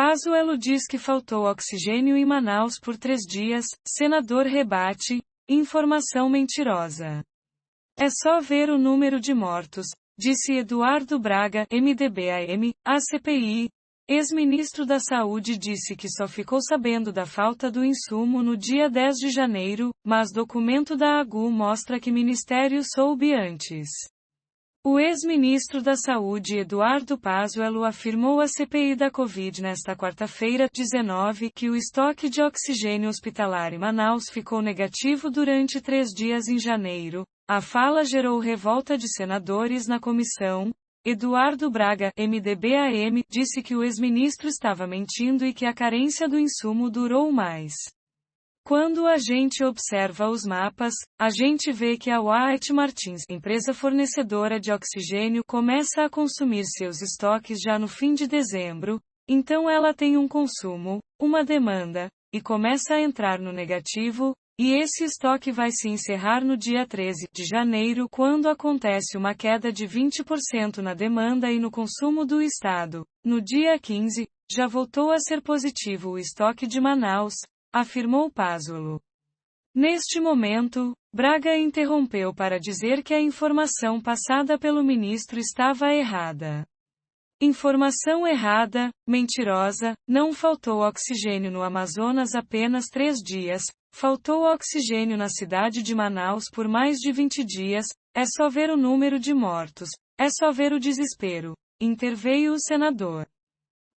Pazuello diz que faltou oxigênio em Manaus por 3 dias, senador rebate, informação mentirosa. É só ver o número de mortos, disse Eduardo Braga, MDB-AM, à CPI. Ex-ministro da Saúde disse que só ficou sabendo da falta do insumo no dia 10 de janeiro, mas documento da AGU mostra que o ministério soube antes. O ex-ministro da Saúde Eduardo Pazuello afirmou à CPI da Covid nesta quarta-feira, 19, que o estoque de oxigênio hospitalar em Manaus ficou negativo durante 3 dias em janeiro. A fala gerou revolta de senadores na comissão. Eduardo Braga, MDB-AM, disse que o ex-ministro estava mentindo e que a carência do insumo durou mais. Quando a gente observa os mapas, a gente vê que a White Martins, empresa fornecedora de oxigênio, começa a consumir seus estoques já no fim de dezembro, então ela tem um consumo, uma demanda, e começa a entrar no negativo, e esse estoque vai se encerrar no dia 13 de janeiro, quando acontece uma queda de 20% na demanda e no consumo do estado. No dia 15, já voltou a ser positivo o estoque de Manaus, afirmou Pazuello. Neste momento, Braga interrompeu para dizer que a informação passada pelo ministro estava errada. Informação errada, mentirosa, não faltou oxigênio no Amazonas apenas 3 dias, faltou oxigênio na cidade de Manaus por mais de 20 dias, é só ver o número de mortos, é só ver o desespero, interveio o senador.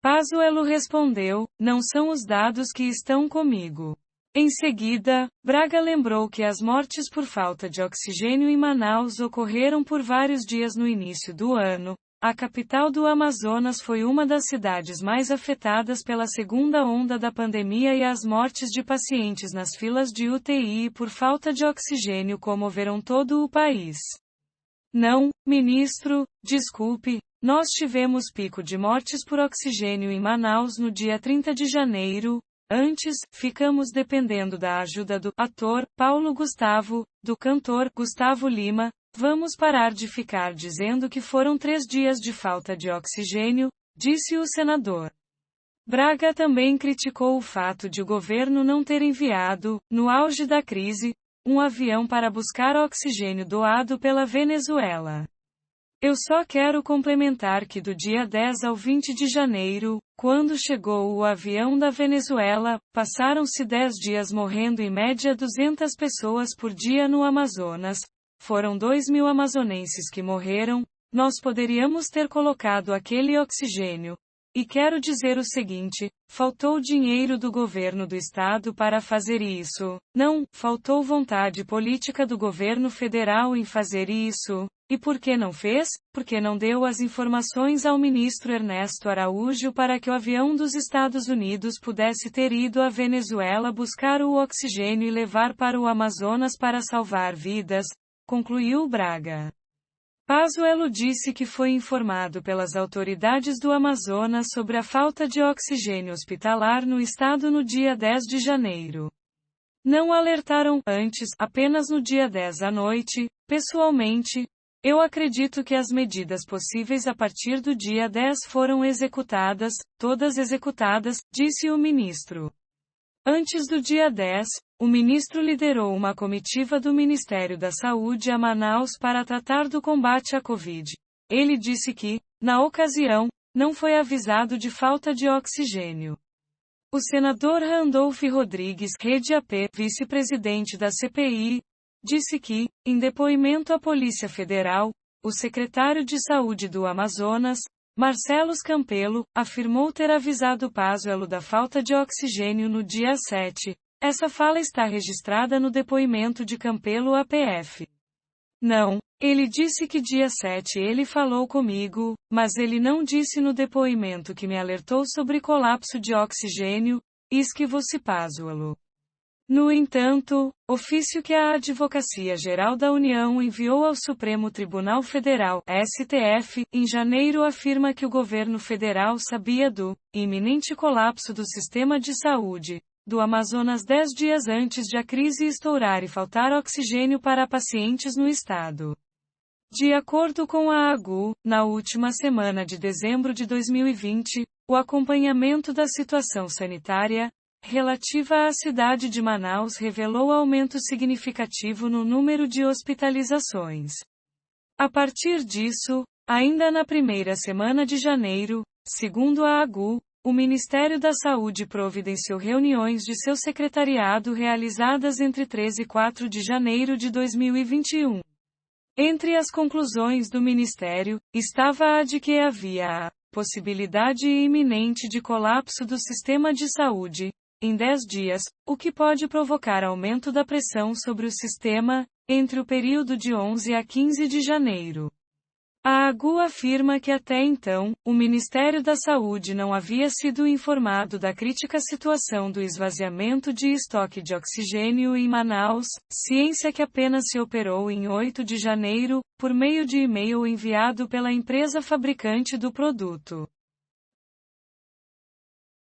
Pazuello respondeu, não são os dados que estão comigo. Em seguida, Braga lembrou que as mortes por falta de oxigênio em Manaus ocorreram por vários dias no início do ano. A capital do Amazonas foi uma das cidades mais afetadas pela segunda onda da pandemia e as mortes de pacientes nas filas de UTI por falta de oxigênio comoveram todo o país. Não, ministro, desculpe, nós tivemos pico de mortes por oxigênio em Manaus no dia 30 de janeiro. Antes, ficamos dependendo da ajuda do ator Paulo Gustavo, do cantor Gustavo Lima. Vamos parar de ficar dizendo que foram 3 dias de falta de oxigênio, disse o senador. Braga também criticou o fato de o governo não ter enviado, no auge da crise, um avião para buscar oxigênio doado pela Venezuela. Eu só quero complementar que do dia 10 ao 20 de janeiro, quando chegou o avião da Venezuela, passaram-se 10 dias morrendo em média 200 pessoas por dia no Amazonas. Foram 2.000 amazonenses que morreram, nós poderíamos ter colocado aquele oxigênio. E quero dizer o seguinte, faltou dinheiro do governo do estado para fazer isso. Não, faltou vontade política do governo federal em fazer isso. E por que não fez? Porque não deu as informações ao ministro Ernesto Araújo para que o avião dos Estados Unidos pudesse ter ido à Venezuela buscar o oxigênio e levar para o Amazonas para salvar vidas, concluiu Braga. Pazuello disse que foi informado pelas autoridades do Amazonas sobre a falta de oxigênio hospitalar no estado no dia 10 de janeiro. Não alertaram antes, apenas no dia 10 à noite, pessoalmente. Eu acredito que as medidas possíveis a partir do dia 10 foram executadas, todas executadas, disse o ministro. Antes do dia 10, o ministro liderou uma comitiva do Ministério da Saúde a Manaus para tratar do combate à Covid. Ele disse que, na ocasião, não foi avisado de falta de oxigênio. O senador Randolph Rodrigues, Rede AP, vice-presidente da CPI, disse que, em depoimento à Polícia Federal, o secretário de Saúde do Amazonas, Marcelo Campelo, afirmou ter avisado Pazuello da falta de oxigênio no dia 7. Essa fala está registrada no depoimento de Campelo à PF. Não, ele disse que dia 7 ele falou comigo, mas ele não disse no depoimento que me alertou sobre colapso de oxigênio, esquivou-se Pazuello. No entanto, ofício que a Advocacia Geral da União enviou ao Supremo Tribunal Federal, STF, em janeiro afirma que o governo federal sabia do iminente colapso do sistema de saúde do Amazonas 10 dias antes de a crise estourar e faltar oxigênio para pacientes no estado. De acordo com a AGU, na última semana de dezembro de 2020, o acompanhamento da situação sanitária relativa à cidade de Manaus revelou aumento significativo no número de hospitalizações. A partir disso, ainda na primeira semana de janeiro, segundo a AGU, o Ministério da Saúde providenciou reuniões de seu secretariado realizadas entre 3 e 4 de janeiro de 2021. Entre as conclusões do Ministério, estava a de que havia a possibilidade iminente de colapso do sistema de saúde, em 10 dias, o que pode provocar aumento da pressão sobre o sistema, entre o período de 11 a 15 de janeiro. A AGU afirma que até então, o Ministério da Saúde não havia sido informado da crítica situação do esvaziamento de estoque de oxigênio em Manaus, ciência que apenas se operou em 8 de janeiro, por meio de e-mail enviado pela empresa fabricante do produto.